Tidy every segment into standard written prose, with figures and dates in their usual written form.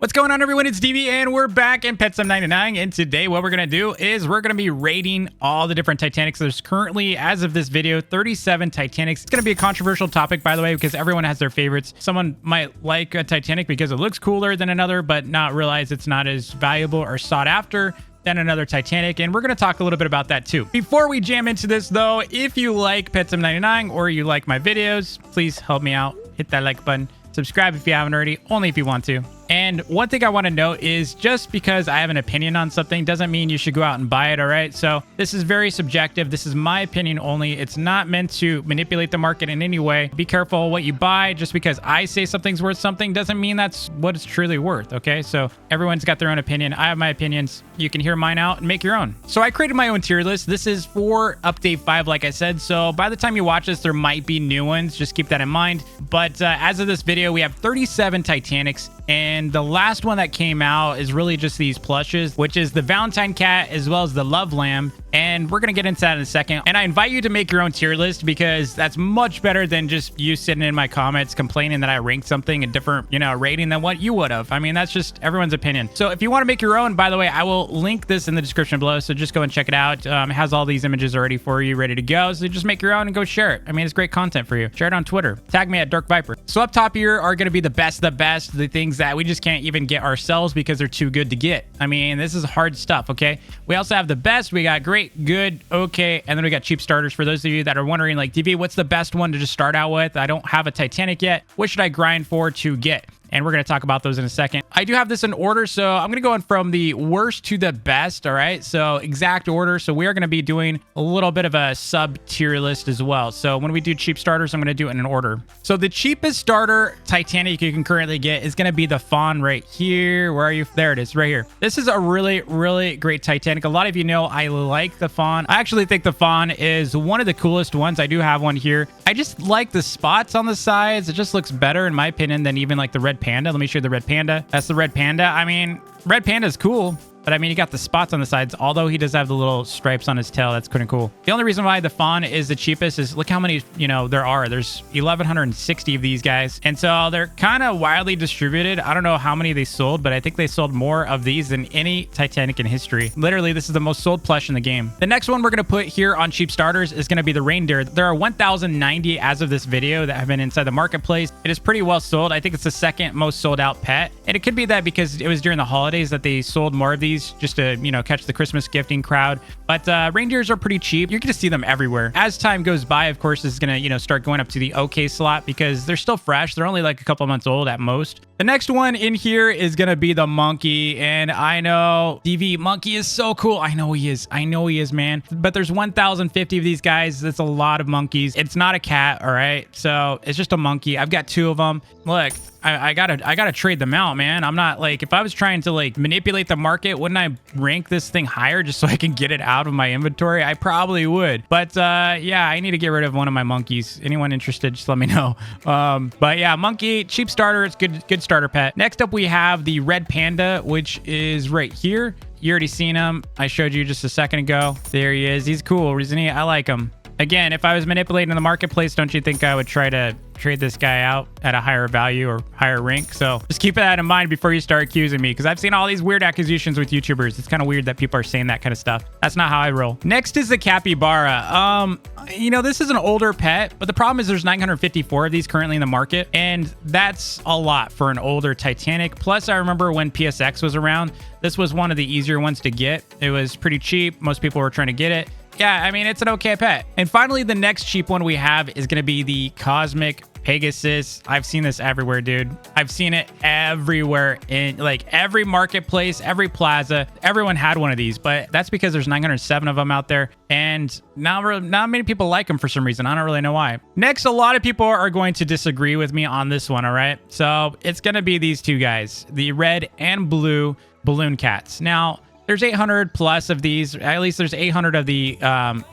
What's going on, everyone? It's DV and we're back in PetSim99, and today what we're going to do is we're going to be rating all the different Titanics. There's currently, as of this video, 37 Titanics. It's going to be a controversial topic, by the way, because everyone has their favorites. Someone might like a Titanic because it looks cooler than another, but not realize it's not as valuable or sought after than another Titanic, and we're going to talk a little bit about that too. Before we jam into this, though, if you like PetSim99 or you like my videos, please help me out. Hit that like button. Subscribe if you haven't already, only if you want to. And one thing I want to note is just because I have an opinion on something doesn't mean you should go out and buy it, all right? So this is very subjective. This is my opinion only. It's not meant to manipulate the market in any way. Be careful what you buy. Just because I say something's worth something doesn't mean that's what it's truly worth, okay? So everyone's got their own opinion. I have my opinions. You can hear mine out and make your own. So I created my own tier list. This is for update 5, like I said. So by the time you watch this, there might be new ones. Just keep that in mind. But as of this video, we have 37 Titanics. And the last one that came out is really just these plushes, which is the Valentine Cat as well as the Love Lamb. And we're going to get into that in a second. And I invite you to make your own tier list because that's much better than just you sitting in my comments complaining that I ranked something a different, rating than what you would have. I mean, that's just everyone's opinion. So if you want to make your own, by the way, I will link this in the description below. So just go and check it out. It has all these images already for you, ready to go. So just make your own and go share it. I mean, it's great content for you. Share it on Twitter. Tag me at Dark Viper. So up top here are going to be the best, the things that we just can't even get ourselves because they're too good to get. I mean, this is hard stuff, okay? We also have the best. We got great, good, okay, and then we got cheap starters. For those of you that are wondering, like, DV, what's the best one to just start out with? I don't have a Titanic yet. What should I grind for to get? And we're going to talk about those in a second. I do have this in order, so I'm going to go in from the worst to the best, all right? So exact order. So we are going to be doing a little bit of a sub-tier list as well. So when we do cheap starters, I'm going to do it in an order. So the cheapest starter Titanic you can currently get is going to be the Fawn right here. Where are you? There it is, right here. This is a really, really great Titanic. A lot of you know I like the Fawn. I actually think the Fawn is one of the coolest ones. I do have one here. I just like the spots on the sides. It just looks better, in my opinion, than even like the Red Panda. Let me show you the Red Panda. That's the Red Panda. I mean, Red Panda is cool, but I mean, you got the spots on the sides, although he does have the little stripes on his tail. That's kind of cool. The only reason why the Fawn is the cheapest is look how many, there are. There's 1,160 of these guys. And so they're kind of widely distributed. I don't know how many they sold, but I think they sold more of these than any Titanic in history. Literally, this is the most sold plush in the game. The next one we're going to put here on cheap starters is going to be the Reindeer. There are 1,090 as of this video that have been inside the marketplace. It is pretty well sold. I think it's the second most sold out pet. And it could be that because it was during the holidays that they sold more of these just to, catch the Christmas gifting crowd. But reindeers are pretty cheap. You're going to see them everywhere. As time goes by, of course, this is going to, start going up to the okay slot because they're still fresh. They're only like a couple months old at most. The next one in here is going to be the Monkey. And I know, DV, Monkey is so cool. I know he is. I know he is, man. But there's 1,050 of these guys. That's a lot of monkeys. It's not a cat, all right? So it's just a monkey. I've got 2 of them. Look, I gotta trade them out, man. I'm not like, if I was trying to like manipulate the market, wouldn't I rank this thing higher just so I can get it out of my inventory? I probably would. But yeah, I need to get rid of one of my monkeys. Anyone interested, just let me know. But yeah, Monkey, cheap starter. It's good starter pet. Next up, we have the Red Panda, which is right here. You already seen him. I showed you just a second ago. There he is. He's cool, isn't he? I like him. Again, if I was manipulating the marketplace, don't you think I would try to trade this guy out at a higher value or higher rank? So just keep that in mind before you start accusing me, because I've seen all these weird accusations with YouTubers. It's kind of weird that people are saying that kind of stuff. That's not how I roll. Next is the Capybara. This is an older pet, but the problem is there's 954 of these currently in the market, and that's a lot for an older Titanic. Plus, I remember when PSX was around, this was one of the easier ones to get. It was pretty cheap. Most people were trying to get it. Yeah, I mean, it's an okay pet. And finally, the next cheap one we have is going to be the Cosmic Pegasus. I've seen this everywhere, dude. I've seen it everywhere in like every marketplace, every plaza. Everyone had one of these, but that's because there's 907 of them out there. And not many people like them for some reason. I don't really know why. Next, a lot of people are going to disagree with me on this one, all right? So it's going to be these 2 guys, the red and blue balloon cats. Now, there's 800 plus of these. At least there's 800 of the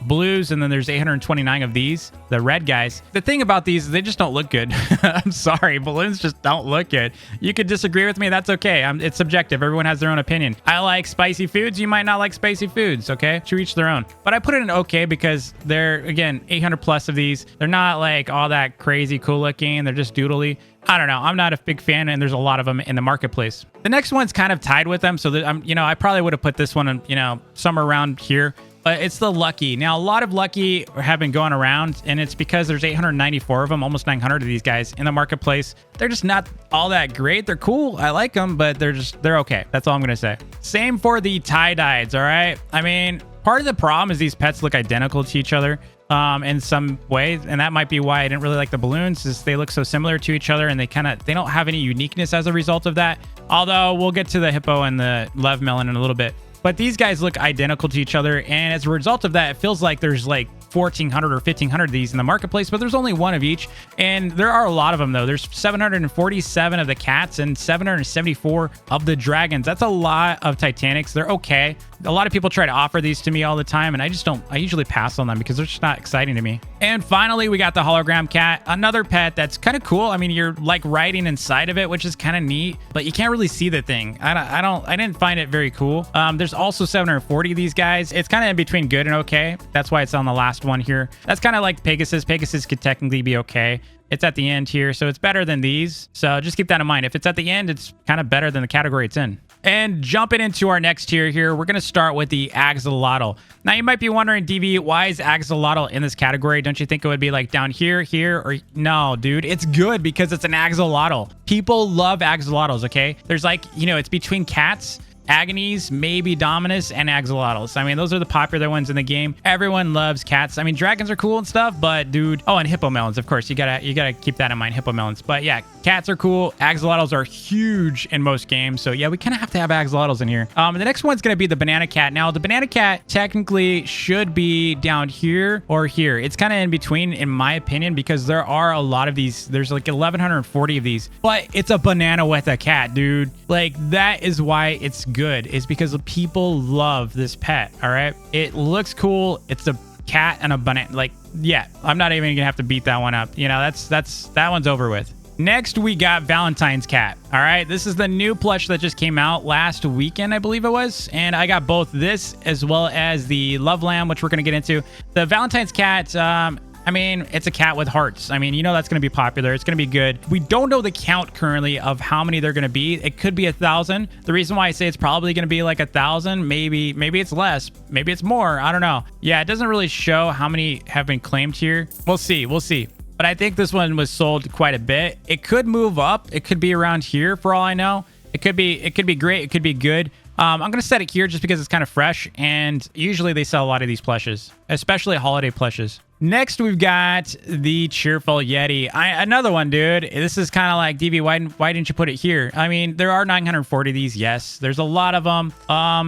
blues, and then there's 829 of these, the red guys. The thing about these is they just don't look good. I'm sorry, balloons just don't look good. You could disagree with me. That's okay. It's subjective. Everyone has their own opinion. I like spicy foods. You might not like spicy foods, okay? To each their own. But I put it in okay because they're, again, 800 plus of these. They're not like all that crazy cool looking. They're just doodly. I don't know. I'm not a big fan, and there's a lot of them in the marketplace. The next one's kind of tied with them, so that I probably would have put this one, somewhere around here. But it's the Lucky. Now, a lot of Lucky have been going around, and it's because there's 894 of them, almost 900 of these guys in the marketplace. They're just not all that great. They're cool. I like them, but they're okay. That's all I'm going to say. Same for the tie-dyes, all right? I mean, part of the problem is these pets look identical to each other in some ways, and that might be why I didn't really like the balloons, is they look so similar to each other, and they don't have any uniqueness as a result of that. Although, we'll get to the hippo and the love melon in a little bit. But these guys look identical to each other, and as a result of that, it feels like there's like 1,400 or 1,500 of these in the marketplace, but there's only one of each, and there are a lot of them, though. There's 747 of the cats and 774 of the dragons. That's a lot of Titanics. They're okay. A lot of people try to offer these to me all the time, and I usually pass on them because they're just not exciting to me. And finally, we got the hologram cat, another pet that's kind of cool. I mean, you're like riding inside of it, which is kind of neat, but you can't really see the thing. I didn't find it very cool. There's also 740 of these guys. It's kind of in between good and okay. That's why it's on the last one here. That's kind of like Pegasus. Pegasus could technically be okay. It's at the end here, so it's better than these. So just keep that in mind. If it's at the end, it's kind of better than the category it's in. And jumping into our next tier here, we're going to start with the axolotl. Now, you might be wondering, DV, why is axolotl in this category? Don't you think it would be like down here, or... No, dude, it's good because it's an axolotl. People love axolotls, okay? There's like, it's between cats, Agonies, maybe Dominus, and Axolotls. I mean, those are the popular ones in the game. Everyone loves cats. I mean, dragons are cool and stuff, but dude... Oh, and hippomelons, of course. You gotta keep that in mind, hippomelons. But yeah, cats are cool. Axolotls are huge in most games. So yeah, we kind of have to have axolotls in here. The next one's gonna be the banana cat. Now, the banana cat technically should be down here or here. It's kind of in between, in my opinion, because there are a lot of these. There's like 1,140 of these. But it's a banana with a cat, dude. Like, that is why it's good, is because people love this pet. All right, it looks cool. It's a cat and a banana. Like, yeah, I'm not even gonna have to beat that one up. That one's over with. Next, we got Valentine's cat. All right, this is the new plush that just came out last weekend, I believe it was, and I got both this as well as the love lamb, which we're gonna get into. The Valentine's cat, I mean, it's a cat with hearts. I mean, that's going to be popular. It's going to be good. We don't know the count currently of how many they're going to be. It could be 1,000. The reason why I say it's probably going to be like 1,000, maybe it's less, maybe it's more. I don't know. Yeah, it doesn't really show how many have been claimed here. We'll see. But I think this one was sold quite a bit. It could move up. It could be around here for all I know. It could be great. It could be good. I'm going to set it here just because it's kind of fresh, and usually they sell a lot of these plushes, especially holiday plushes. Next, we've got the Cheerful Yeti. Another one, dude. This is kind of like, DV, why didn't you put it here? I mean, there are 940 of these, yes. There's a lot of them.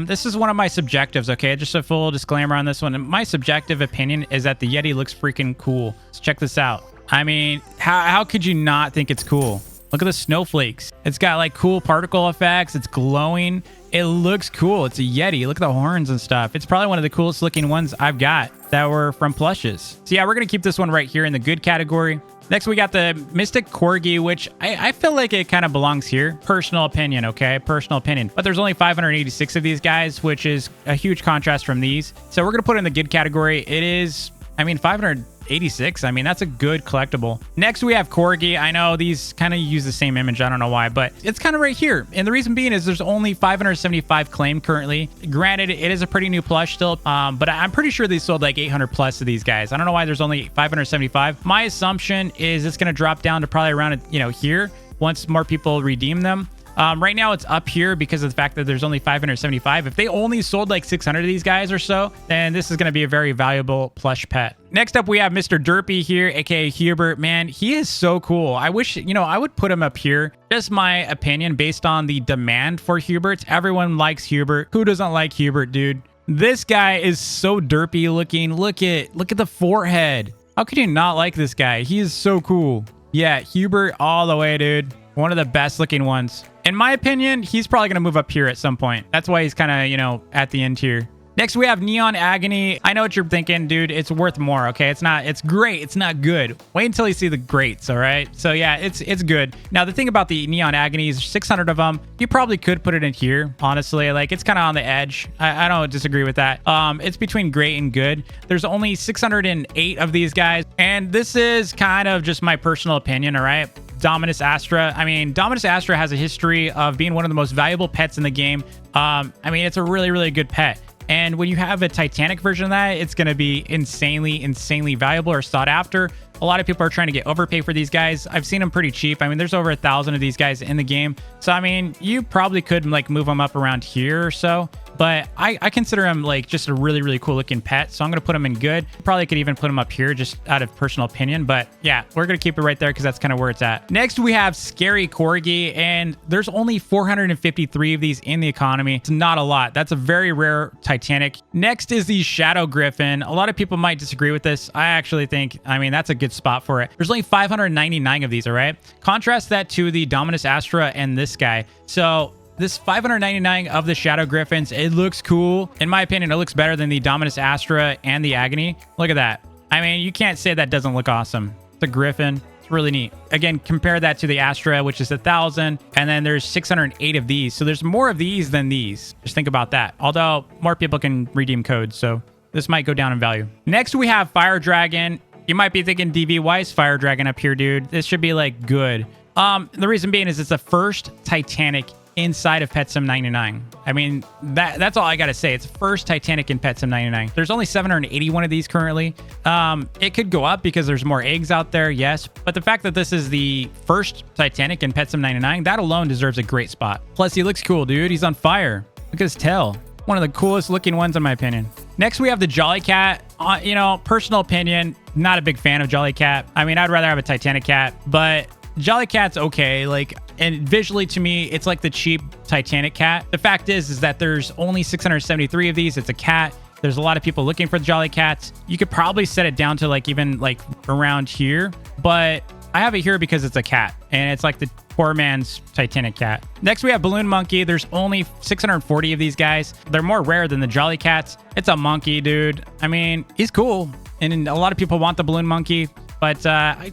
This is one of my subjectives, okay? Just a full disclaimer on this one. My subjective opinion is that the Yeti looks freaking cool. Let's check this out. I mean, how could you not think it's cool? Look at the snowflakes. It's got like cool particle effects. It's glowing. It looks cool. It's a Yeti. Look at the horns and stuff. It's probably one of the coolest looking ones I've got that were from plushes. So yeah, we're going to keep this one right here in the good category. Next, we got the Mystic Corgi, which I feel like it kind of belongs here. Personal opinion, okay? Personal opinion. But there's only 586 of these guys, which is a huge contrast from these. So we're going to put it in the good category. It is, 586. I mean, that's a good collectible. Next, we have Corgi. I know these kind of use the same image. I don't know why, but it's kind of right here. And the reason being is there's only 575 claimed currently. Granted, it is a pretty new plush still, but I'm pretty sure they sold like 800 plus of these guys. I don't know why there's only 575. My assumption is it's going to drop down to probably around, here once more people redeem them. Right now it's up here because of the fact that there's only 575. If they only sold like 600 of these guys or so, then this is going to be a very valuable plush pet. Next up, we have Mr. Derpy here, aka Hubert. Man, he is so cool. I wish, I would put him up here. Just my opinion based on the demand for Huberts. Everyone likes Hubert. Who doesn't like Hubert, dude? This guy is so derpy looking. Look at the forehead. How could you not like this guy? He is so cool. Yeah, Hubert all the way, dude. One of the best looking ones. In my opinion, he's probably going to move up here at some point. That's why he's kind of, at the end here. Next, we have Neon Agony. I know what you're thinking, dude. It's worth more, okay? It's great. It's not good. Wait until you see the greats, all right? So yeah, it's good. Now, the thing about the Neon Agony is 600 of them. You probably could put it in here, honestly. Like, it's kind of on the edge. I don't disagree with that. It's between great and good. There's only 608 of these guys. And this is kind of just my personal opinion, all right? Dominus Astra. I mean, Dominus Astra has a history of being one of the most valuable pets in the game. I mean, it's a really, really good pet. And when you have a Titanic version of that, it's going to be insanely valuable or sought after. A lot of people are trying to get overpay for these guys. I've seen them pretty cheap. I mean, there's over 1,000 of these guys in the game. So, I mean, you probably could like move them up around here or so. But I consider him like just a really, really cool looking pet. So I'm going to put him in good. Probably could even put him up here just out of personal opinion. But yeah, we're going to keep it right there because that's kind of where it's at. Next, we have Scary Corgi. And there's only 453 of these in the economy. It's not a lot. That's a very rare Titanic. Next is the Shadow Griffin. A lot of people might disagree with this. I actually think, I mean, that's a good spot for it. There's only 599 of these, all right? Contrast that to the Dominus Astra and this guy. So this 599 of the Shadow Griffins, it looks cool. In my opinion, it looks better than the Dominus Astra and the Agony. Look at that. I mean, you can't say that doesn't look awesome. It's a Griffin. It's really neat. Again, compare that to the Astra, which is 1,000. And then there's 608 of these. So there's more of these than these. Just think about that. Although more people can redeem codes. So this might go down in value. Next, we have Fire Dragon. You might be thinking, DV, why is Fire Dragon up here, dude? This should be like good. The reason being is it's the first Titanic inside of Pet Sim 99. I mean, that's all I gotta say. It's first Titanic in Pet Sim 99. There's only 781 of these currently. It could go up because there's more eggs out there, yes. But the fact that this is the first Titanic in Pet Sim 99, that alone deserves a great spot. Plus, he looks cool, dude. He's on fire. Look at his tail. One of the coolest looking ones in my opinion. Next, we have the Jolly Cat. You know, personal opinion, not a big fan of Jolly Cat. I mean, I'd rather have a Titanic cat, but Jolly Cat's okay. Like, and visually to me, it's like the cheap Titanic cat. The fact is that there's only 673 of these. It's a cat. There's a lot of people looking for the Jolly Cats. You could probably set it down to like even like around here, but I have it here because it's a cat and it's like the poor man's Titanic cat. Next, we have Balloon Monkey. There's only 640 of these guys. They're more rare than the Jolly Cats. It's a monkey, dude. I mean, he's cool. And a lot of people want the Balloon Monkey, but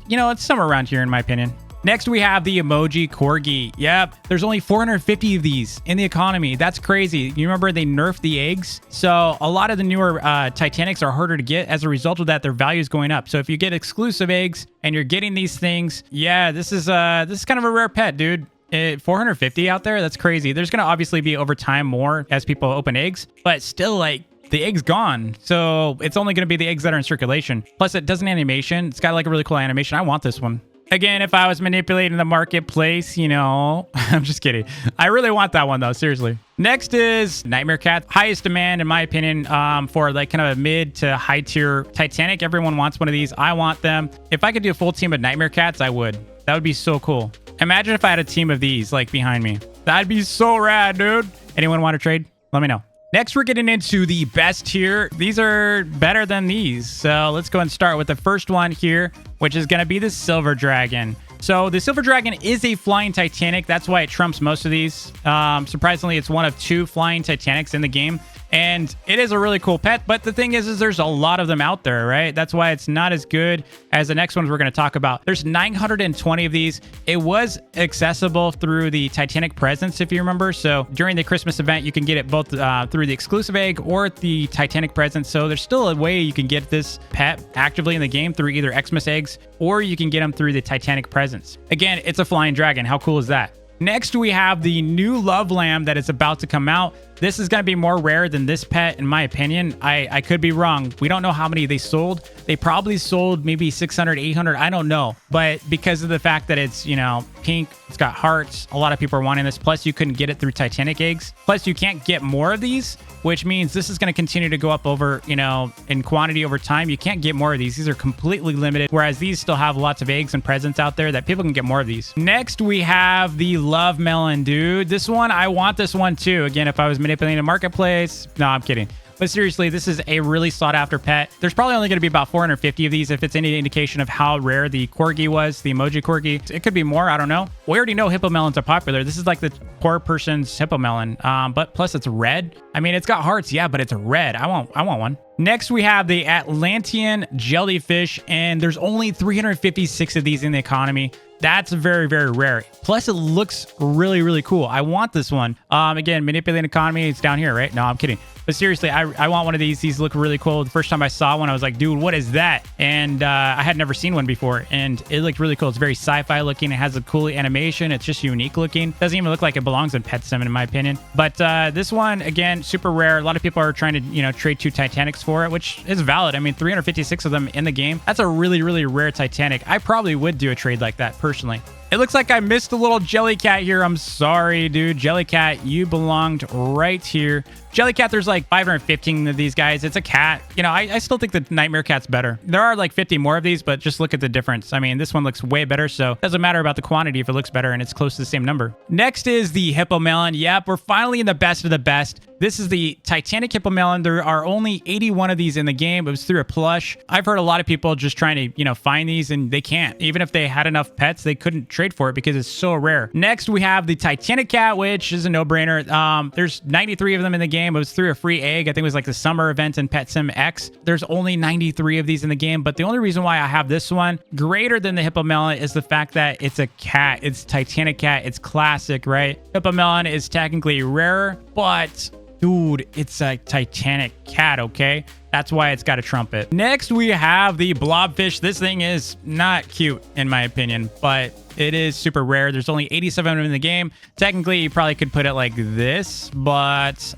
you know, it's somewhere around here in my opinion. Next, we have the Emoji Corgi. Yep, there's only 450 of these in the economy. That's crazy. You remember they nerfed the eggs? So a lot of the newer Titanics are harder to get. As a result of that, their value is going up. So if you get exclusive eggs and you're getting these things, yeah, this is kind of a rare pet, dude. 450 out there? That's crazy. There's going to obviously be over time more as people open eggs, but still like the egg's gone. So it's only going to be the eggs that are in circulation. Plus it does an animation. It's got like a really cool animation. I want this one. Again, if I was manipulating the marketplace, you know, I'm just kidding. I really want that one though, seriously. Next is Nightmare Cat. Highest demand, in my opinion, for like kind of a mid to high tier Titanic. Everyone wants one of these. I want them. If I could do a full team of Nightmare Cats, I would. That would be so cool. Imagine if I had a team of these like behind me. That'd be so rad, dude. Anyone want to trade? Let me know. Next, we're getting into the best tier. These are better than these. So let's go and start with the first one here, which is going to be the Silver Dragon. So the Silver Dragon is a flying Titanic. That's why it trumps most of these. Surprisingly, it's one of 2 flying Titanics in the game. And it is a really cool pet. But the thing is there's a lot of them out there, right? That's why it's not as good as the next ones we're going to talk about. There's 920 of these. It was accessible through the Titanic Presents, if you remember. So during the Christmas event, you can get it both through the exclusive egg or the Titanic Presents. So there's still a way you can get this pet actively in the game through either Xmas eggs or you can get them through the Titanic Presents. Again, it's a flying dragon. How cool is that? Next, we have the new Love Lamb that is about to come out. This is going to be more rare than this pet, in my opinion. I could be wrong. We don't know how many they sold. They probably sold maybe 600, 800. I don't know. But because of the fact that it's, you know, pink, it's got hearts, a lot of people are wanting this. Plus, you couldn't get it through Titanic eggs. Plus, you can't get more of these, which means this is going to continue to go up over, you know, in quantity over time. You can't get more of these. These are completely limited, whereas these still have lots of eggs and presents out there that people can get more of these. Next, we have the Love Melon, dude. This one, I want this one too. Again, if I was manipulating a marketplace. No, I'm kidding. But seriously, this is a really sought after pet. There's probably only going to be about 450 of these if it's any indication of how rare the Corgi was, the Emoji Corgi. It could be more, I don't know. We already know hippo melons are popular. This is like the poor person's hippo melon. But plus it's red. I mean, it's got hearts, yeah, but it's red. I want one. Next, we have the Atlantean jellyfish, and there's only 356 of these in the economy. That's very, very rare. Plus, it looks really, really cool. I want this one. Again, manipulating economy, it's down here, right? No, I'm kidding. But seriously, I want one of these. These look really cool. The first time I saw one, I was like, dude, what is that? And I had never seen one before, and it looked really cool. It's very sci-fi looking. It has a cool animation. It's just unique looking. Doesn't even look like it belongs in Pet Sim, in my opinion. But this one, again, super rare. A lot of people are trying to, you know, trade 2 Titanics for it, which is valid. I mean, 356 of them in the game. That's a really, really rare Titanic. I probably would do a trade like that personally. It looks like I missed a little Jellycat here. I'm sorry, dude. Jellycat, you belonged right here. Jellycat, there's like 515 of these guys. It's a cat. You know, I still think the Nightmare Cat's better. There are like 50 more of these, but just look at the difference. I mean, this one looks way better, so it doesn't matter about the quantity if it looks better and it's close to the same number. Next is the Hippo Melon. Yep, we're finally in the best of the best. This is the Titanic Hippo Melon. There are only 81 of these in the game. It was through a plush. I've heard a lot of people just trying to, you know, find these, and they can't. Even if they had enough pets, they couldn't trade for it because it's so rare. Next, we have the Titanic Cat, which is a no-brainer. There's 93 of them in the game. It was through a free egg. I think it was like the summer event in Pet Sim X. There's only 93 of these in the game, but the only reason why I have this one greater than the Hippo Melon is the fact that it's a cat. It's Titanic Cat. It's classic, right? Hippo Melon is technically rarer, but dude, it's a Titanic cat, okay? That's why it's got a trumpet. Next, we have the blobfish. This thing is not cute, in my opinion, but it is super rare. There's only 87 of them in the game. Technically, you probably could put it like this, but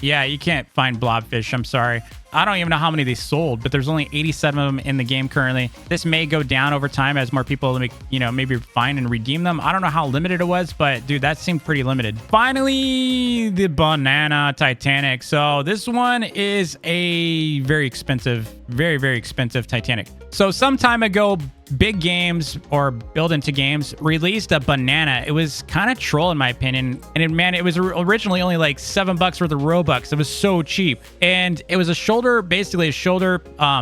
yeah, you can't find blobfish. I'm sorry. I don't even know how many they sold, but there's only 87 of them in the game currently. This may go down over time as more people, you know, maybe find and redeem them. I don't know how limited it was, but dude, that seemed pretty limited. Finally, the Banana Titanic. So this one is a very expensive, very, very expensive Titanic. So some time ago, Big Games or Build Into Games released a banana. It was kind of troll in my opinion. And man, it was originally only like $7 worth of Robux. It was so cheap. And it was a shoulder, basically a shoulder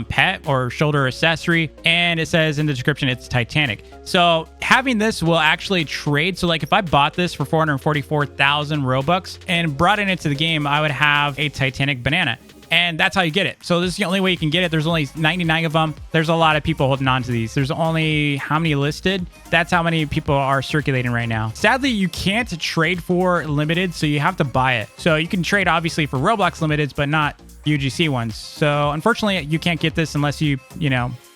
pet or shoulder accessory. And it says in the description, it's Titanic. So having this will actually trade. So like if I bought this for 444,000 Robux and brought it into the game, I would have a Titanic banana. And that's how you get it. So this is the only way you can get it. There's only 99 of them. There's a lot of people holding on to these. There's only how many listed? That's how many people are circulating right now. Sadly, you can't trade for limited, so you have to buy it. So you can trade obviously for Roblox limiteds, but not UGC ones. So unfortunately, you can't get this unless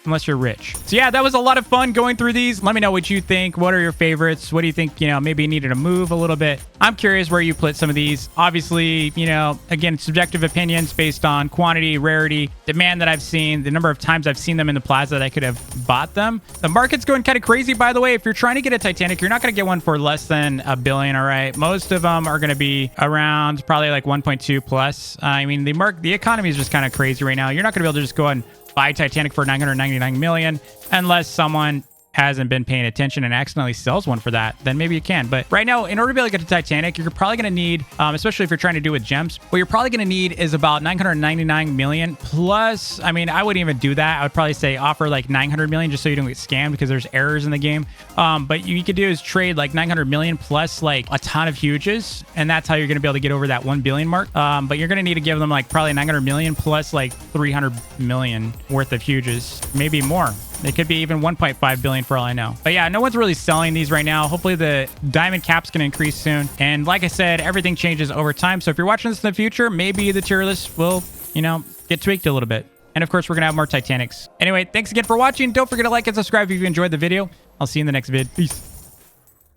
unless you're rich. So yeah, that was a lot of fun going through these. Let me know what you think. What are your favorites? What do you think, you know, maybe needed to move a little bit? I'm curious where you put some of these. Obviously, you know, again, subjective opinions based on quantity, rarity, demand that I've seen, the number of times I've seen them in the plaza that I could have bought them. The market's going kind of crazy, by the way. If you're trying to get a Titanic, you're not going to get one for less than $1 billion, all right? Most of them are going to be around probably like 1.2 plus. I mean, the economy is just kind of crazy right now. You're not going to be able to just go and buy Titanic for 999 million unless someone hasn't been paying attention and accidentally sells one for that. Then maybe you can. But right now, in order to be able to get a Titanic, you're probably going to need, especially if you're trying to do with gems, what you're probably going to need is about 999 million plus. I mean, I wouldn't even do that. I would probably say offer like 900 million just so you don't get scammed because there's errors in the game. But you could do is trade like 900 million plus like a ton of huges, and that's how you're going to be able to get over that 1 billion mark. But you're going to need to give them like probably 900 million plus like 300 million worth of huges, maybe more. It could be even 1.5 billion for all I know. But yeah, no one's really selling these right now. Hopefully the diamond cap's going to increase soon. And like I said, everything changes over time. So if you're watching this in the future, maybe the tier list will, you know, get tweaked a little bit. And of course, we're going to have more Titanics. Anyway, thanks again for watching. Don't forget to like and subscribe if you enjoyed the video. I'll see you in the next vid. Peace.